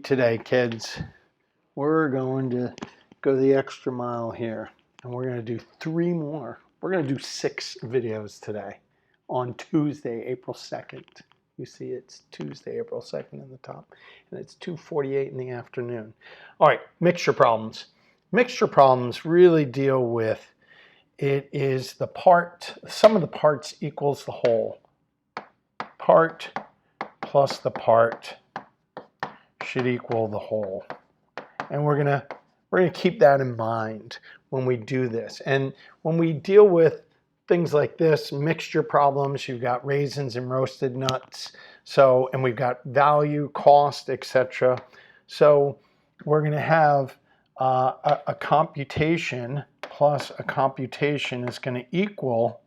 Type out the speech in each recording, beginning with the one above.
today, kids. We're going to go the extra mile here, and we're going to do 3 more. We're going to do 6 videos today on Tuesday, April 2nd. You see it's Tuesday, April 2nd in the top, and it's 2:48 in the afternoon. All right, mixture problems. Mixture problems really deal with, it is the part, sum of the parts equals the whole. Part plus the part should equal the whole. And we're gonna keep that in mind when we do this. And when we deal with things like this, mixture problems, you've got raisins and roasted nuts, and we've got value, cost, etc. So we're gonna have a computation plus a computation is gonna equal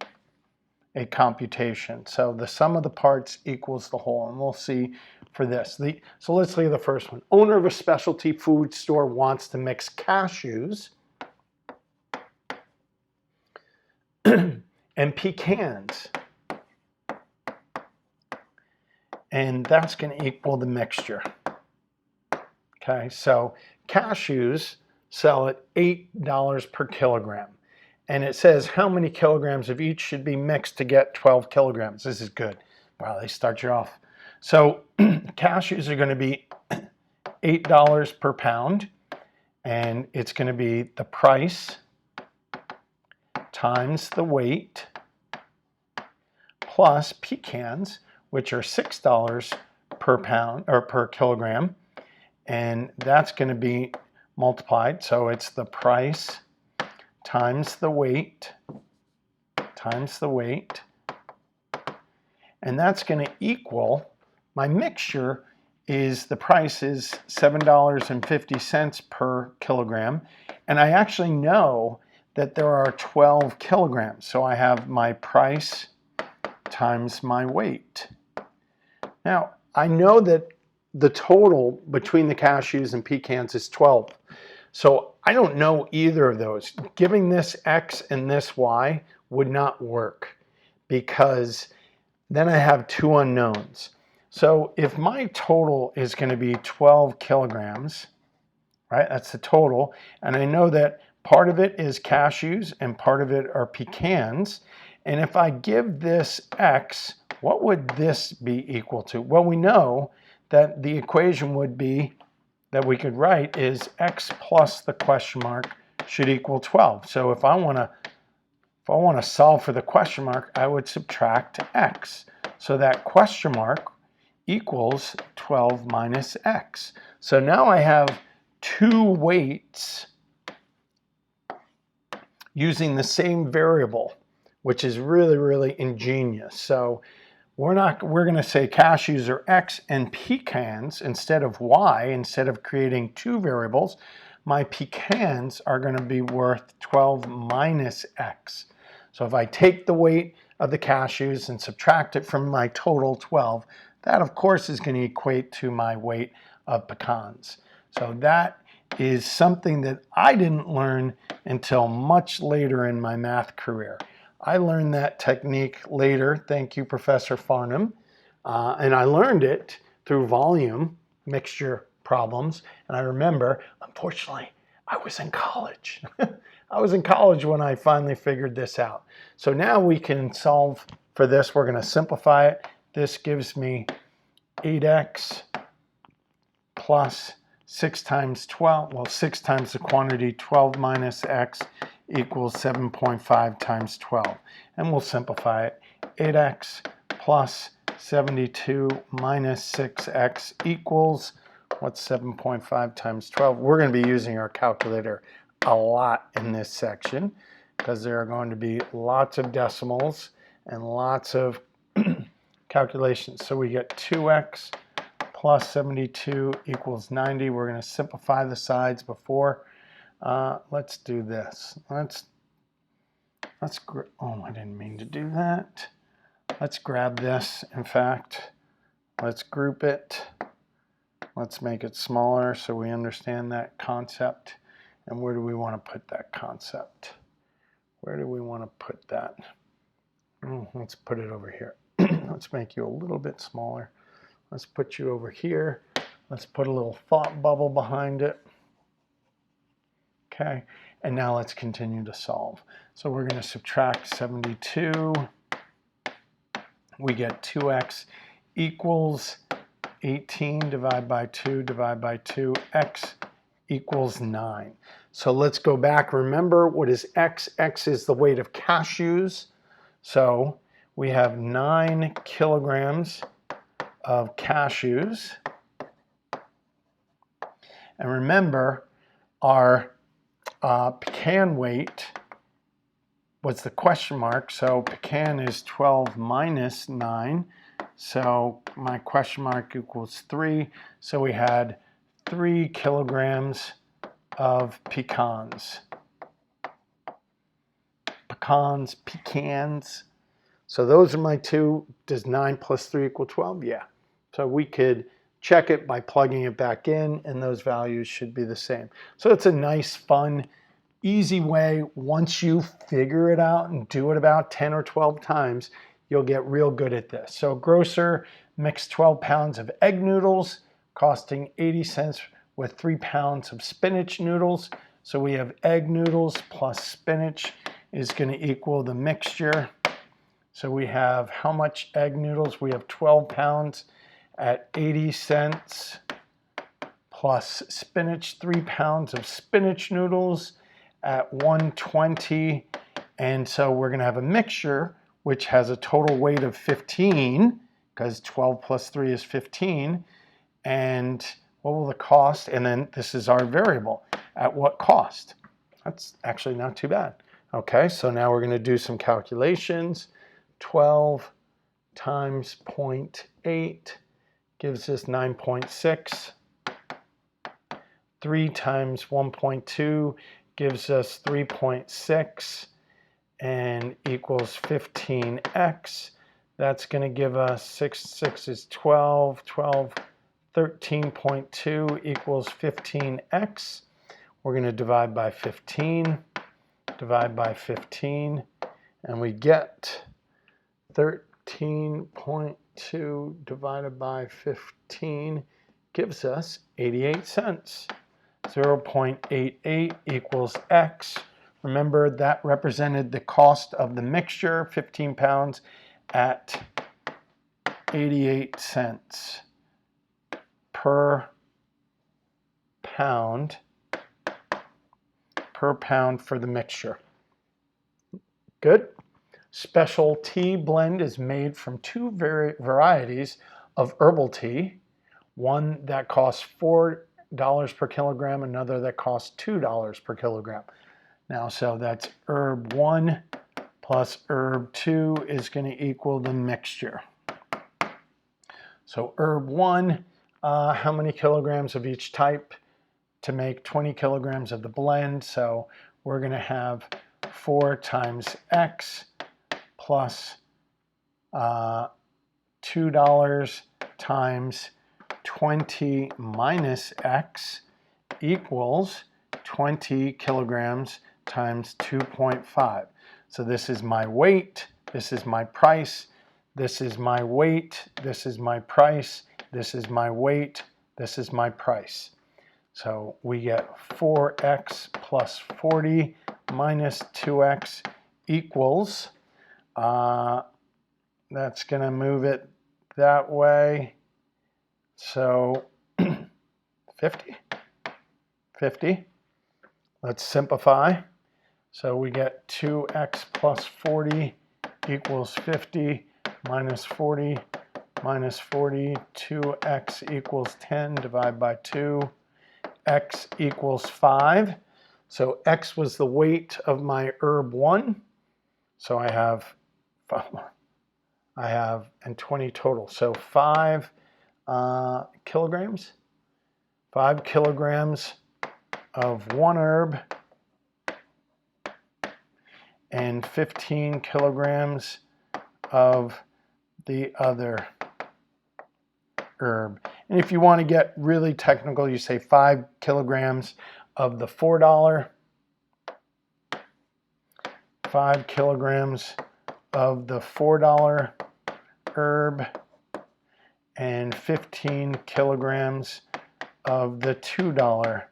a computation. So the sum of the parts equals the whole, and we'll see for this. So let's look at the first one. Owner of a specialty food store wants to mix cashews and pecans. And that's going to equal the mixture. Okay, so cashews sell at $8 per kilogram. And it says how many kilograms of each should be mixed to get 12 kilograms. This is good. Wow, they start you off. So cashews are going to be $8 per pound, and it's going to be the price times the weight plus pecans, which are $6 per pound or per kilogram, and that's going to be multiplied. So it's the price times the weight, and that's going to equal, my mixture is, the price is $7.50 per kilogram, and I actually know that there are 12 kilograms, so I have my price times my weight. Now, I know that the total between the cashews and pecans is 12. So I don't know either of those. Giving this X and this Y would not work, because then I have 2 unknowns. So if my total is going to be 12 kilograms, right, that's the total, and I know that part of it is cashews and part of it are pecans, and if I give this X, what would this be equal to? Well, we know that the equation would be, that we could write, is X plus the question mark should equal 12. So if I want to solve for the question mark, I would subtract X. So that question mark equals 12 minus X. So now I have 2 weights using the same variable, which is really, really ingenious. So we're going to say cashews are X and pecans instead of Y. Instead of creating 2 variables, my pecans are going to be worth 12 minus X. So if I take the weight of the cashews and subtract it from my total 12, that of course is going to equate to my weight of pecans. So that is something that I didn't learn until much later in my math career. I learned that technique later, thank you, Professor Farnham, and I learned it through volume mixture problems. And I remember, unfortunately, I was in college. I was in college when I finally figured this out. So now we can solve for this. We're going to simplify it. This gives me 8x plus 6 times 12, well, 6 times the quantity, 12 minus x, equals 7.5 times 12. And we'll simplify it. 8x plus 72 minus 6x equals, what's 7.5 times 12? We're going to be using our calculator a lot in this section, because there are going to be lots of decimals and lots of calculations. So we get 2x plus 72 equals 90. We're going to simplify the sides before. Let's do this. Oh, I didn't mean to do that. Let's grab this. In fact, let's group it. Let's make it smaller so we understand that concept. And where do we want to put that concept? Where do we want to put that? Let's put it over here. Let's make you a little bit smaller. Let's put you over here. Let's put a little thought bubble behind it. Okay, and now let's continue to solve. So we're going to subtract 72. We get 2x equals 18 divided by 2 divided by 2, x equals 9. So let's go back. Remember, what is x? X is the weight of cashews. So we have 9 kilograms of cashews. And remember, our pecan weight was the question mark. So pecan is 12 minus 9. So my question mark equals 3. So we had 3 kilograms of pecans. Pecans. So those are my two. Does 9 plus 3 equal 12? Yeah. So we could check it by plugging it back in, and those values should be the same. So it's a nice, fun, easy way. Once you figure it out and do it about 10 or 12 times, you'll get real good at this. So grocer mixed 12 pounds of egg noodles, costing 80 cents with 3 pounds of spinach noodles. So we have egg noodles plus spinach is going to equal the mixture. So we have how much egg noodles? We have 12 pounds at 80 cents plus spinach, 3 pounds of spinach noodles at 120. And so we're going to have a mixture which has a total weight of 15, because 12 plus 3 is 15. And what will the cost? And then this is our variable. At what cost? That's actually not too bad. Okay, so now we're going to do some calculations. 12 times 0.8 gives us 9.6. 3 times 1.2 gives us 3.6 and equals 15x. That's going to give us 6 is 12, 13.2 equals 15x. We're going to divide by 15, and we get 13.2 divided by 15 gives us 88 cents. 0.88 equals x. Remember, that represented the cost of the mixture, 15 pounds at 88 cents per pound for the mixture. Good. Special tea blend is made from 2 varieties of herbal tea. One that costs $4 per kilogram, another that costs $2 per kilogram. Now, so that's herb 1 plus herb 2 is going to equal the mixture. So herb 1, how many kilograms of each type to make 20 kilograms of the blend? So we're going to have 4 times x plus $2 times 20 minus x equals 20 kilograms times 2.5. So this is my weight, this is my price, this is my weight, this is my price, this is my weight, this is my price. So we get 4x plus 40 minus 2x equals, that's going to move it that way. So 50. Let's simplify. So we get 2x plus 40 equals 50 minus 40 minus 40. 2x equals 10 divided by 2. X equals 5. So x was the weight of my herb 1. So I have and 20 total. So 5 kilograms. 5 kilograms of one herb and 15 kilograms of the other herb. And if you want to get really technical, you say 5 kilograms of the $4, 5 kilograms of the $4 herb, and 15 kilograms of the $2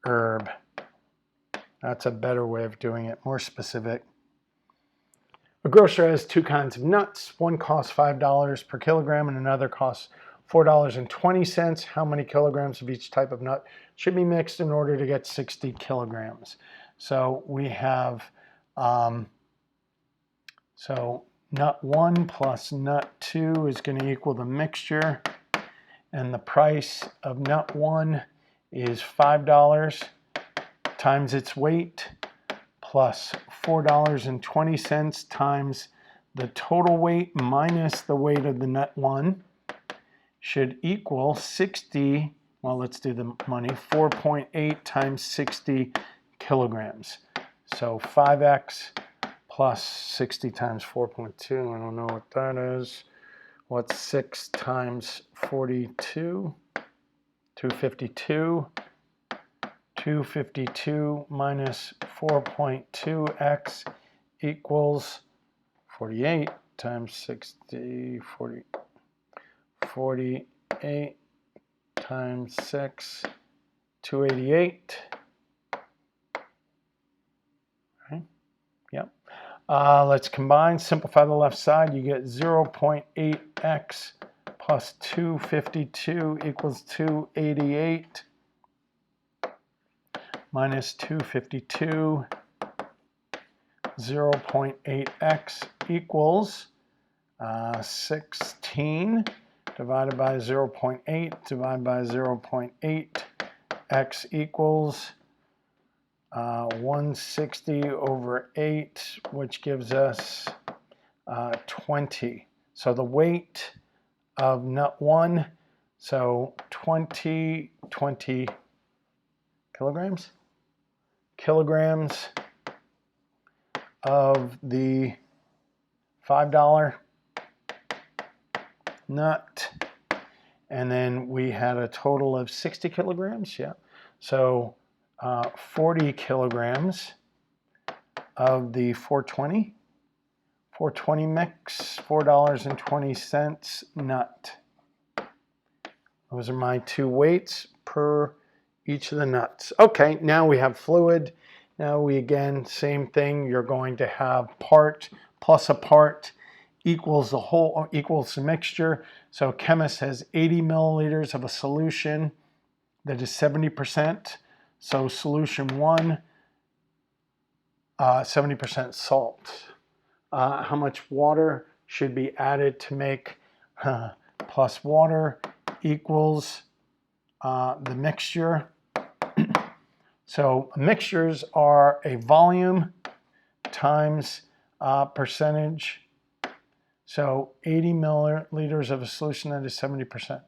herb. That's a better way of doing it, more specific. A grocer has two kinds of nuts. One costs $5 per kilogram and another costs $4.20. How many kilograms of each type of nut should be mixed in order to get 60 kilograms? So we have, so nut 1 plus nut 2 is going to equal the mixture. And the price of nut 1 is $5 times its weight plus $4.20 times the total weight minus the weight of the nut 1 should equal 60, well, let's do the money, 4.8 times 60 kilograms. So 5x plus 60 times 4.2, I don't know what that is. What's 6 times 42? 252. 252 minus 4.2x equals 48 times 60, 48 times 6, 288. Right? Yep. Let's combine, simplify the left side. You get 0.8x plus 252 equals 288. Minus 252, 0.8x equals 16 divided by 0.8 divided by 0.8. X equals 160 over 8, which gives us 20. So the weight of nut 1, so 20 kilograms? Kilograms of the $5 nut, and then we had a total of 60 kilograms, yeah. So 40 kilograms of the 420 mix, $4.20 nut. Those are my two weights per each of the nuts. Okay, now we have fluid. Now we, again, same thing. You're going to have part plus a part equals the whole, equals the mixture. So chemist has 80 milliliters of a solution that is 70%. So solution 1, 70% salt. How much water should be added to make plus water equals the mixture. So mixtures are a volume times percentage. So 80 milliliters of a solution that is 70%.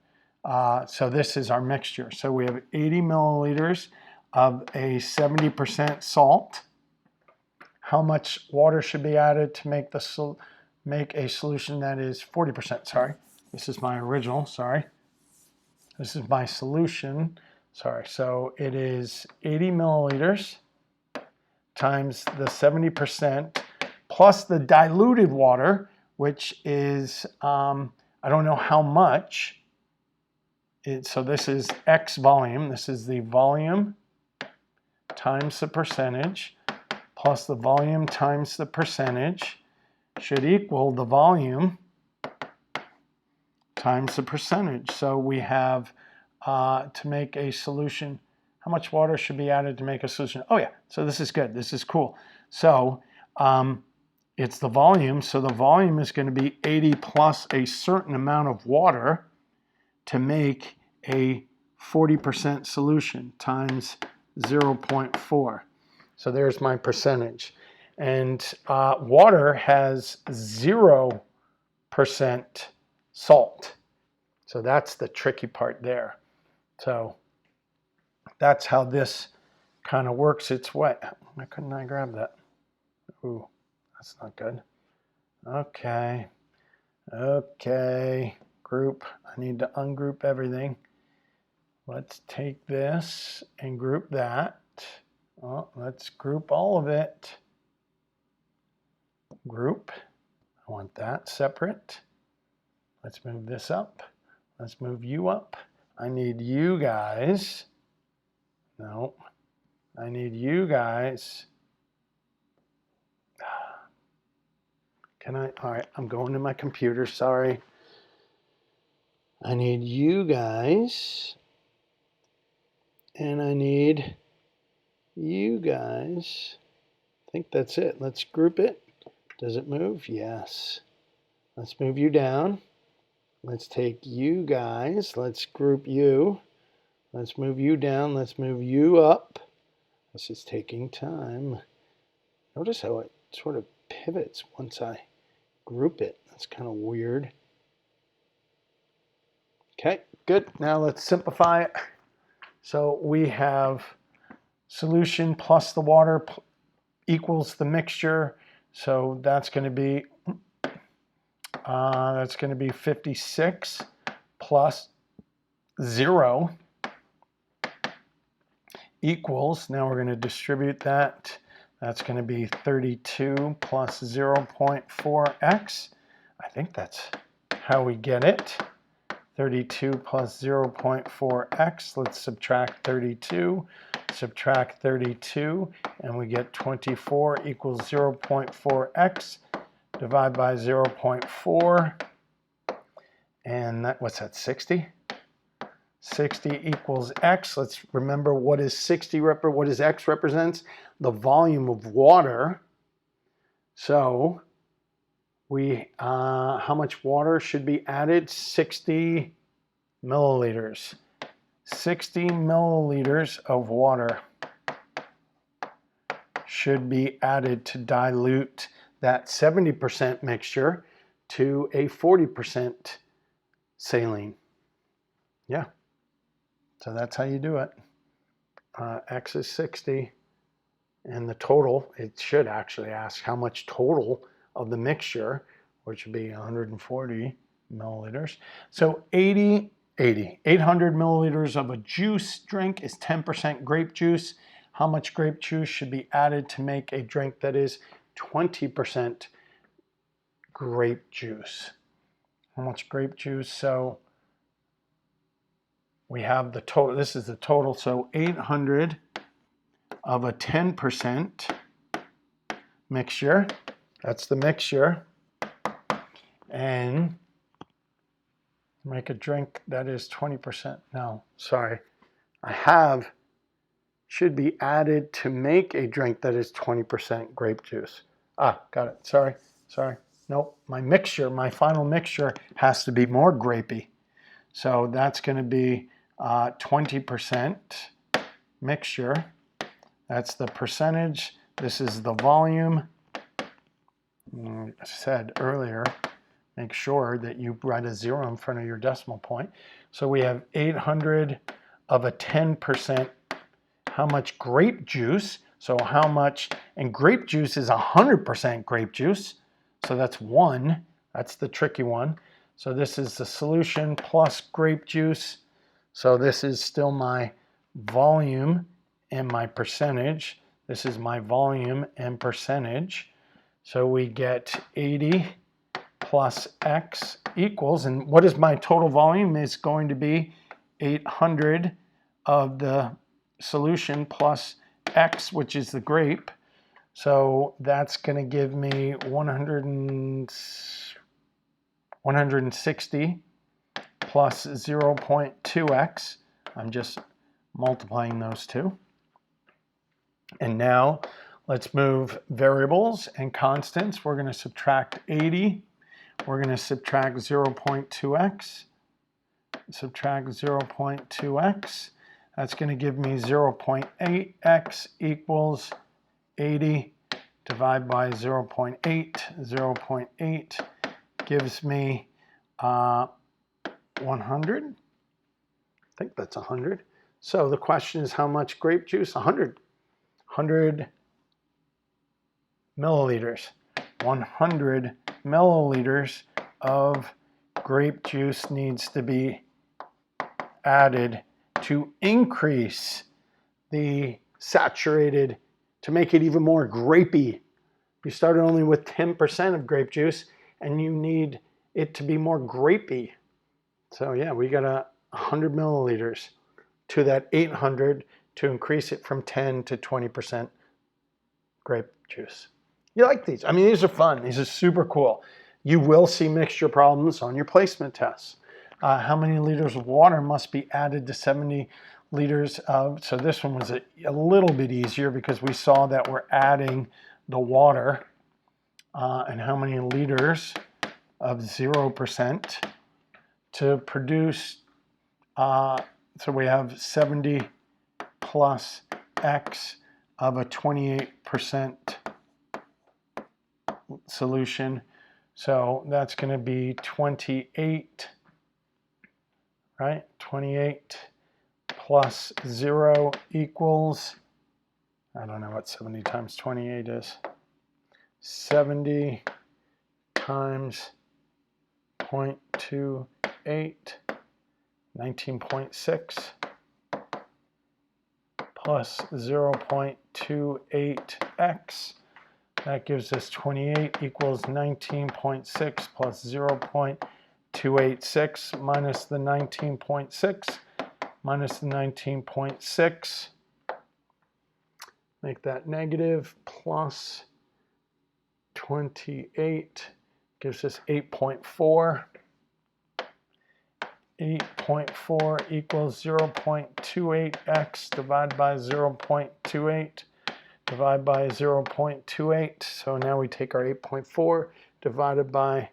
So this is our mixture. So we have 80 milliliters of a 70% salt. How much water should be added to make a solution that is 40%? Sorry, this is my original. Sorry, this is my solution. Sorry, so it is 80 milliliters times the 70% plus the diluted water, which is, I don't know how much. So this is X volume. This is the volume times the percentage plus the volume times the percentage should equal the volume times the percentage. So we have to make a solution, how much water should be added to make a solution? Oh yeah, so this is good, this is cool. So it's the volume, so the volume is going to be 80 plus a certain amount of water to make a 40% solution times 0.4. So there's my percentage. And water has 0% salt. So that's the tricky part there. So that's how this kind of works its way. Why couldn't I grab that? Ooh, that's not good. Okay. Okay. Group. I need to ungroup everything. Let's take this and group that. Well, let's group all of it. Group. I want that separate. Let's move this up. Let's move you up. I need you guys. No, I need you guys. Can I? All right, I'm going to my computer. Sorry. I need you guys. And I need you guys. I think that's it. Let's group it. Does it move? Yes. Let's move you down. Let's take you guys. Let's group you. Let's move you down. Let's move you up. This is taking time. Notice how it sort of pivots once I group it. That's kind of weird. Okay, good. Now let's simplify it. So we have solution plus the water equals the mixture. So that's going to be 56 plus 0 equals, now we're going to distribute that. That's going to be 32 plus 0.4x. I think that's how we get it. 32 plus 0.4x. Let's subtract 32. Subtract 32, and we get 24 equals 0.4x. Divide by 0.4, and that, what's that, 60? 60 equals x. Let's remember what is 60, what does x represents? The volume of water. So we, how much water should be added? 60 milliliters. 60 milliliters of water should be added to dilute that 70% mixture to a 40% saline. Yeah, so that's how you do it. X is 60, and the total, it should actually ask how much total of the mixture, which would be 140 milliliters. So 800 milliliters of a juice drink is 10% grape juice. How much grape juice should be added to make a drink that is 20% grape juice? How much grape juice? So we have the total, this is the total, so 800 of a 10% mixture, that's the mixture, and make a drink that is 20%, no, sorry, should be added to make a drink that is 20% grape juice. Ah, got it, sorry. Nope, my final mixture has to be more grapey. So that's going to be 20% mixture. That's the percentage. This is the volume. I said earlier, make sure that you write a 0 in front of your decimal point. So we have 800 of a 10%. How much grape juice? So how much, and grape juice is 100% grape juice. So that's 1. That's the tricky one. So this is the solution plus grape juice. So this is still my volume and my percentage. This is my volume and percentage. So we get 80 plus x equals, and what is my total volume? Is going to be 800 of the solution plus x, which is the grape. So that's going to give me 160 plus 0.2x. I'm just multiplying those two. And now let's move variables and constants. We're going to subtract 80. We're going to subtract 0.2x. Subtract 0.2x. That's going to give me 0.8x equals 80. Divide by 0.8. 0.8 gives me 100. I think that's 100. So the question is how much grape juice? 100 milliliters. 100 milliliters of grape juice needs to be added to increase the saturated, to make it even more grapey. You started only with 10% of grape juice and you need it to be more grapey. So yeah, we gotta 100 milliliters to that 800 to increase it from 10 to 20% grape juice. You like these? I mean, these are fun. These are super cool. You will see mixture problems on your placement tests. How many liters of water must be added to 70 liters of, so this one was a little bit easier because we saw that we're adding the water, and how many liters of 0% to produce, so we have 70 plus X of a 28% solution. So that's going to be 28, right? 28 plus 0 equals, I don't know what 70 times 28 is. 70 times 0.28, 19.6 plus 0.28x. That gives us 28 equals 19.6 plus 0.286 minus the 19.6 minus the 19.6. Make that negative, plus 28 gives us 8.4. 8.4 equals 0.28x divided by 0.28 divided by 0.28. So now we take our 8.4 divided by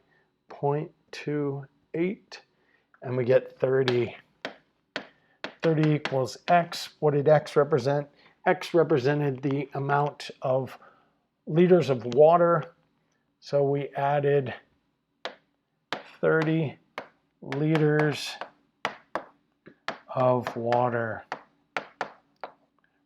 0.28 and we get 30. 30 equals x. What did x represent? X represented the amount of liters of water. So we added 30 liters of water.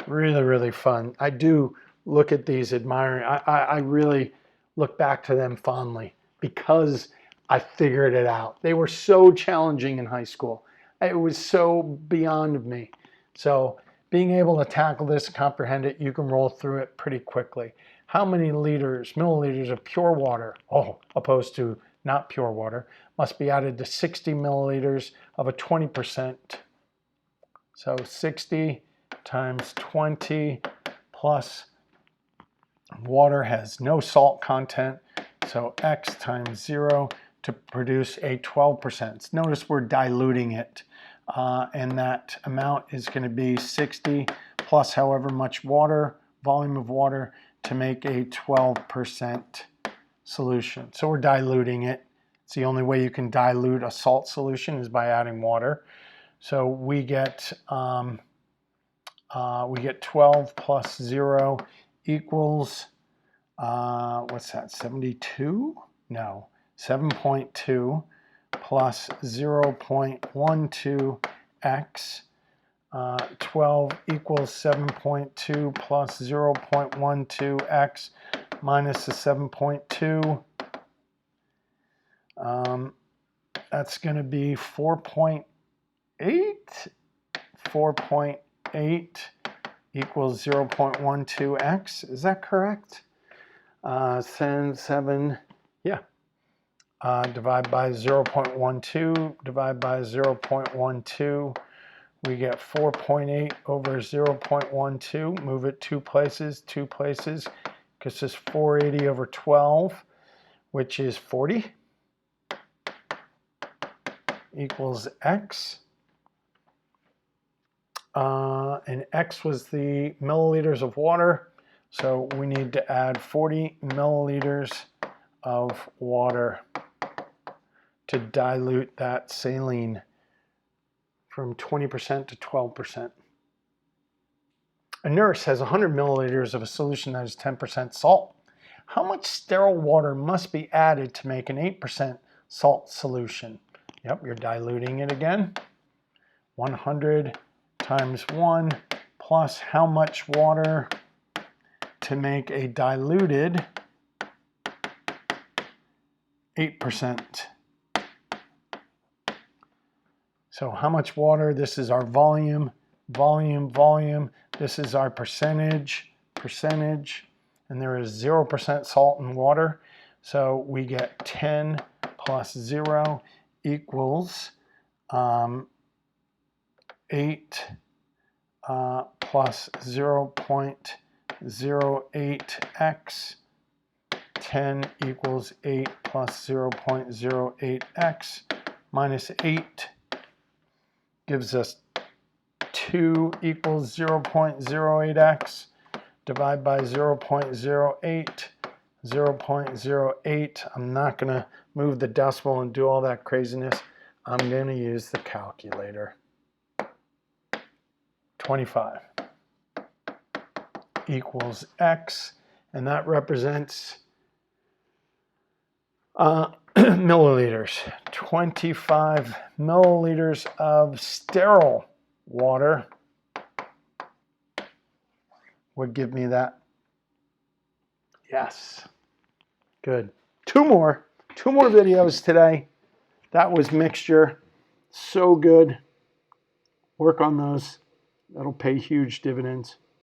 Really, really fun. I do look at these admiring. I really look back to them fondly because I figured it out. They were so challenging in high school. It was so beyond me. So being able to tackle this, comprehend it, you can roll through it pretty quickly. How many liters, milliliters of pure water, opposed to not pure water, must be added to 60 milliliters of a 20%. So 60 times 20 plus water has no salt content, so x times 0 to produce a 12%. Notice we're diluting it, and that amount is going to be 60 plus however much water, volume of water, to make a 12% solution. So we're diluting it. It's the only way you can dilute a salt solution is by adding water. So we get 12 plus 0 equals, what's that, 72? No, 7.2 plus 0.12x. 12 equals 7.2 plus 0.12x minus the 7.2. That's going to be 4.8. 4.8 equals 0.12x. Is that correct? 7, yeah. Divide by 0.12, divide by 0.12. We get 4.8 over 0.12. Move it two places, because it's 480 over 12, which is 40, equals x. And x was the milliliters of water, so we need to add 40 milliliters of water to dilute that saline from 20% to 12%. A nurse has 100 milliliters of a solution that is 10% salt. How much sterile water must be added to make an 8% salt solution? Yep, you're diluting it again. 100 times 1 plus how much water to make a diluted 8%. So how much water? This is our volume, volume. This is our percentage, and there is 0% salt in water. So we get 10 plus 0 equals plus 0.08x. 10 equals 8 plus 0.08x minus 8 gives us 2 equals 0.08x. Divide by 0.08. 0.08. I'm not going to move the decimal and do all that craziness. I'm going to use the calculator. 25 equals x, and that represents milliliters. 25 milliliters of sterile water would give me that. Yes. Good. Two more videos today. That was mixture. So good. Work on those. That'll pay huge dividends.